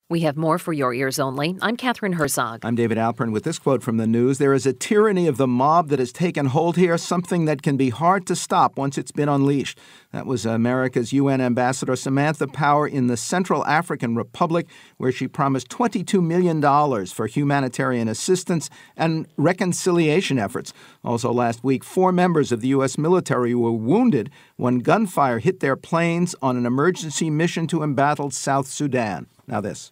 We have more for your ears only. I'm Catherine Herzog. I'm David Alpern with this quote from the news. There is a tyranny of the mob that has taken hold here, something that can be hard to stop once it's been unleashed. That was America's UN Ambassador Samantha Power in the Central African Republic, where she promised $22 million for humanitarian assistance and reconciliation efforts. Also last week, 4 members of the U.S. military were wounded when gunfire hit their planes on an emergency mission to embattled South Sudan. Now this.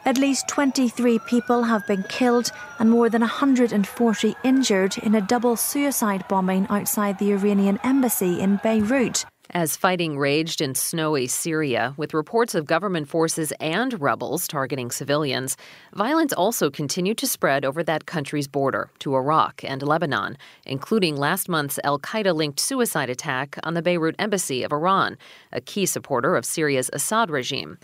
At least 23 people have been killed and more than 140 injured in a double suicide bombing outside the Iranian embassy in Beirut. As fighting raged in snowy Syria, with reports of government forces and rebels targeting civilians, violence also continued to spread over that country's border to Iraq and Lebanon, including last month's al-Qaeda-linked suicide attack on the Beirut embassy of Iran, a key supporter of Syria's Assad regime.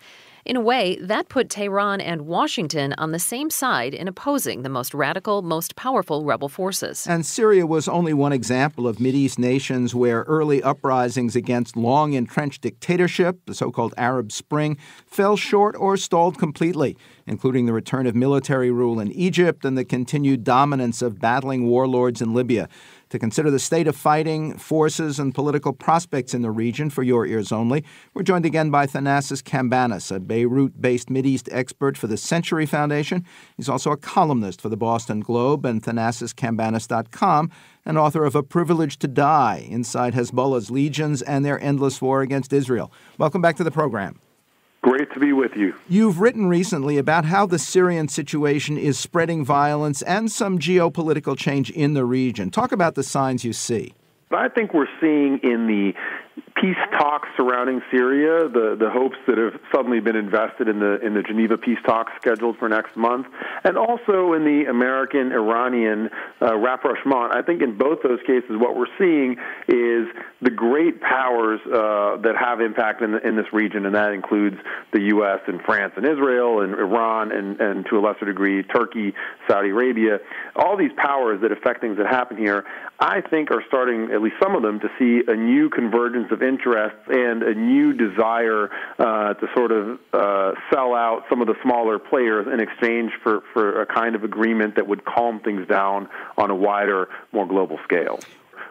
In a way, that put Tehran and Washington on the same side in opposing the most radical, most powerful rebel forces. And Syria was only one example of Mideast nations where early uprisings against long-entrenched dictatorship, the so-called Arab Spring, fell short or stalled completely, including the return of military rule in Egypt and the continued dominance of battling warlords in Libya. To consider the state of fighting, forces, and political prospects in the region for your ears only, we're joined again by Thanasis Cambanis, a Beirut-based Mideast expert for the Century Foundation. He's also a columnist for the Boston Globe and ThanasisCambanis.com, and author of A Privilege to Die, Inside Hezbollah's Legions and Their Endless War Against Israel. Welcome back to the program. Great to be with you. You've written recently about how the Syrian situation is spreading violence and some geopolitical change in the region. Talk about the signs you see. I think we're seeing in the peace talks surrounding Syria, the hopes that have suddenly been invested in the Geneva peace talks scheduled for next month, and also in the American-Iranian rapprochement. I think in both those cases, what we're seeing is the great powers that have impact in this region, and that includes the U.S. and France and Israel and Iran and to a lesser degree Turkey, Saudi Arabia. All these powers that affect things that happen here, I think are starting, at least some of them, to see a new convergence of interests and a new desire to sort of sell out some of the smaller players in exchange for a kind of agreement that would calm things down on a wider, more global scale.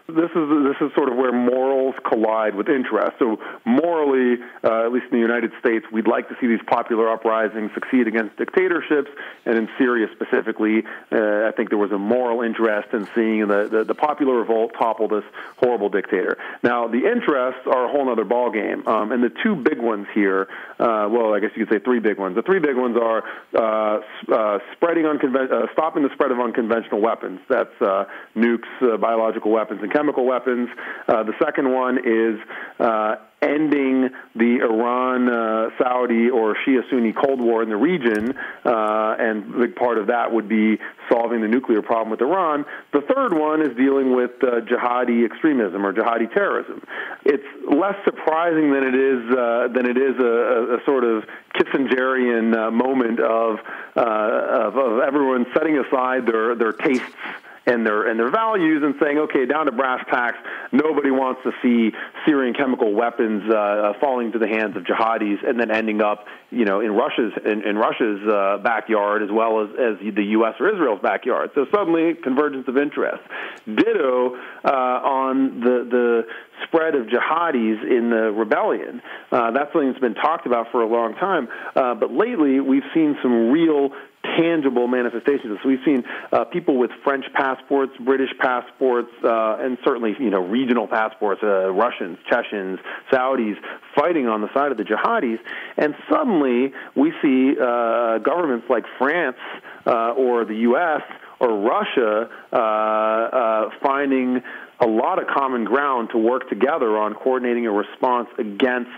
This is sort of where morals collide with interest. So morally, at least in the United States, we'd like to see these popular uprisings succeed against dictatorships, and in Syria specifically, I think there was a moral interest in seeing the popular revolt topple this horrible dictator. Now, the interests are a whole other ballgame, and the two big ones here, well, I guess you could say 3 big ones. The 3 big ones are stopping the spread of unconventional weapons. That's nukes, biological weapons, and chemical weapons. The second one is ending the Iran-Saudi or Shia-Sunni Cold War in the region, and a big part of that would be solving the nuclear problem with Iran. The third one is dealing with jihadi extremism or jihadi terrorism. It's less surprising than it is a sort of Kissingerian moment of everyone setting aside their tastes and their values and saying, okay, down to brass tacks, nobody wants to see Syrian chemical weapons falling into the hands of jihadis and then ending up, in Russia's backyard as well as the U.S. or Israel's backyard. So suddenly, convergence of interest. Ditto on the spread of jihadis in the rebellion. That's something that's been talked about for a long time. But lately, we've seen some real tangible manifestations. So we've seen people with French passports, British passports, and certainly regional passports, Russians, Chechens, Saudis, fighting on the side of the jihadis. And suddenly we see governments like France or the U.S. or Russia finding a lot of common ground to work together on coordinating a response against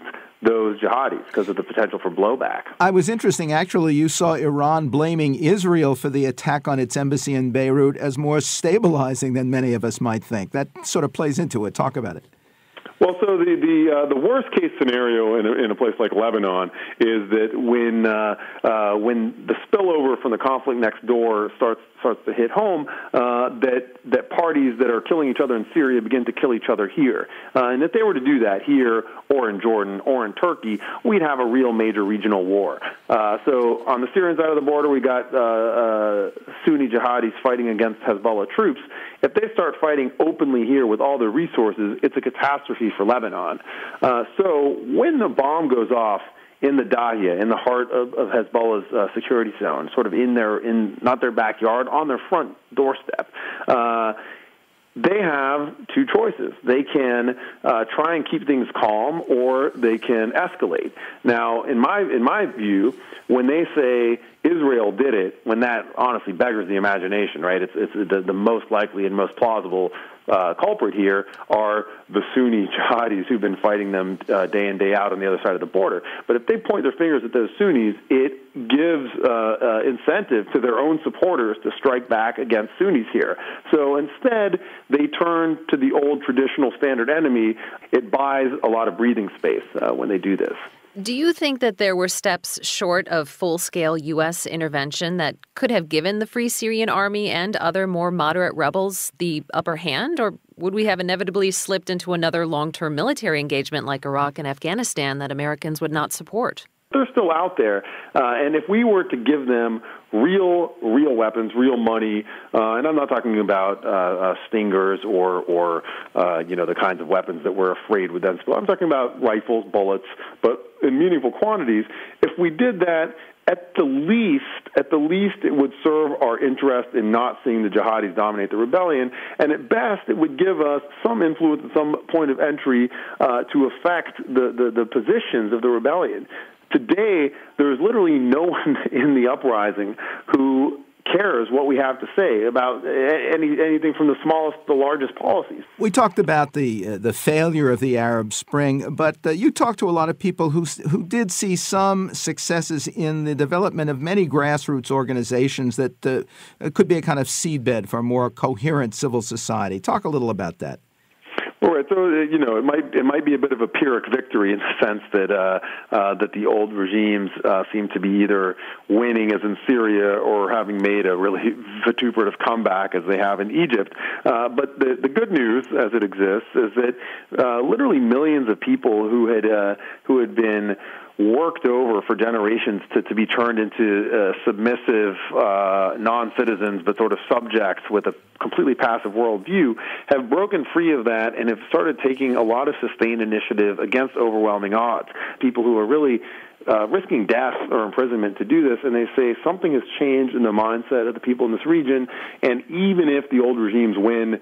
those jihadis because of the potential for blowback. I was interesting, actually, you saw Iran blaming Israel for the attack on its embassy in Beirut as more stabilizing than many of us might think. That sort of plays into it. Talk about it. Well, so the worst case scenario in a place like Lebanon is that when the spillover from the conflict next door starts to hit home, that parties that are killing each other in Syria begin to kill each other here, and if they were to do that here or in Jordan or in Turkey, we'd have a real major regional war. So on the Syrian side of the border, we got Sunni jihadis fighting against Hezbollah troops. If they start fighting openly here with all their resources, it's a catastrophe for Lebanon. So when the bomb goes off in the Dahiyah, in the heart of Hezbollah's security zone, sort of not their backyard, on their front doorstep, they have two choices. They can try and keep things calm, or they can escalate. Now, in my view, when they say Israel did it, when that honestly beggars the imagination, right? It's the most likely and most plausible culprit here are the Sunni jihadis who've been fighting them day in, day out on the other side of the border. But if they point their fingers at those Sunnis, it gives incentive to their own supporters to strike back against Sunnis here. So instead, they turn to the old traditional standard enemy. It buys a lot of breathing space when they do this. Do you think that there were steps short of full-scale U.S. intervention that could have given the Free Syrian Army and other more moderate rebels the upper hand? Or would we have inevitably slipped into another long-term military engagement like Iraq and Afghanistan that Americans would not support? They're still out there, and if we were to give them real weapons, real money, and I'm not talking about Stingers or the kinds of weapons that we're afraid would then spill. I'm talking about rifles, bullets, but in meaningful quantities. If we did that, at the least, it would serve our interest in not seeing the jihadis dominate the rebellion, and at best, it would give us some influence at some point of entry to affect the positions of the rebellion. Today, there is literally no one in the uprising who cares what we have to say about anything from the smallest to the largest policies. We talked about the failure of the Arab Spring, but you talked to a lot of people who did see some successes in the development of many grassroots organizations that could be a kind of seedbed for a more coherent civil society. Talk a little about that. All right, so it might be a bit of a Pyrrhic victory in the sense that that the old regimes seem to be either winning, as in Syria, or having made a really vituperative comeback, as they have in Egypt. But the good news, as it exists, is that literally millions of people who had been worked over for generations to be turned into submissive non-citizens, but sort of subjects with a completely passive worldview, have broken free of that and have started taking a lot of sustained initiative against overwhelming odds. People who are really risking death or imprisonment to do this, and they say something has changed in the mindset of the people in this region, and even if the old regimes win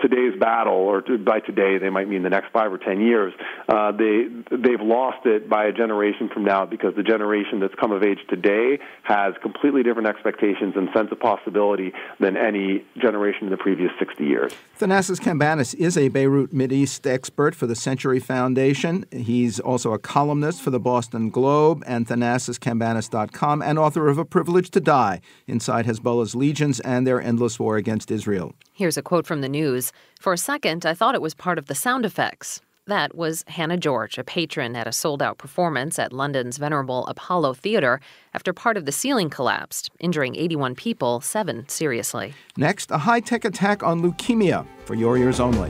today's battle, or by today they might mean the next 5 or 10 years, they've lost it by a generation from now, because the generation that's come of age today has completely different expectations and sense of possibility than any generation in the previous 60 years. Thanasis Cambanis is a Beirut Mideast expert for the Century Foundation. He's also a columnist for the Boston Globe and ThanasisCambanis.com, and author of A Privilege to Die, Inside Hezbollah's Legions and Their Endless War Against Israel. Here's a quote from the news. "For a second, I thought it was part of the sound effects." That was Hannah George, a patron at a sold-out performance at London's venerable Apollo Theatre after part of the ceiling collapsed, injuring 81 people, 7 seriously. Next, a high-tech attack on leukemia for your ears only.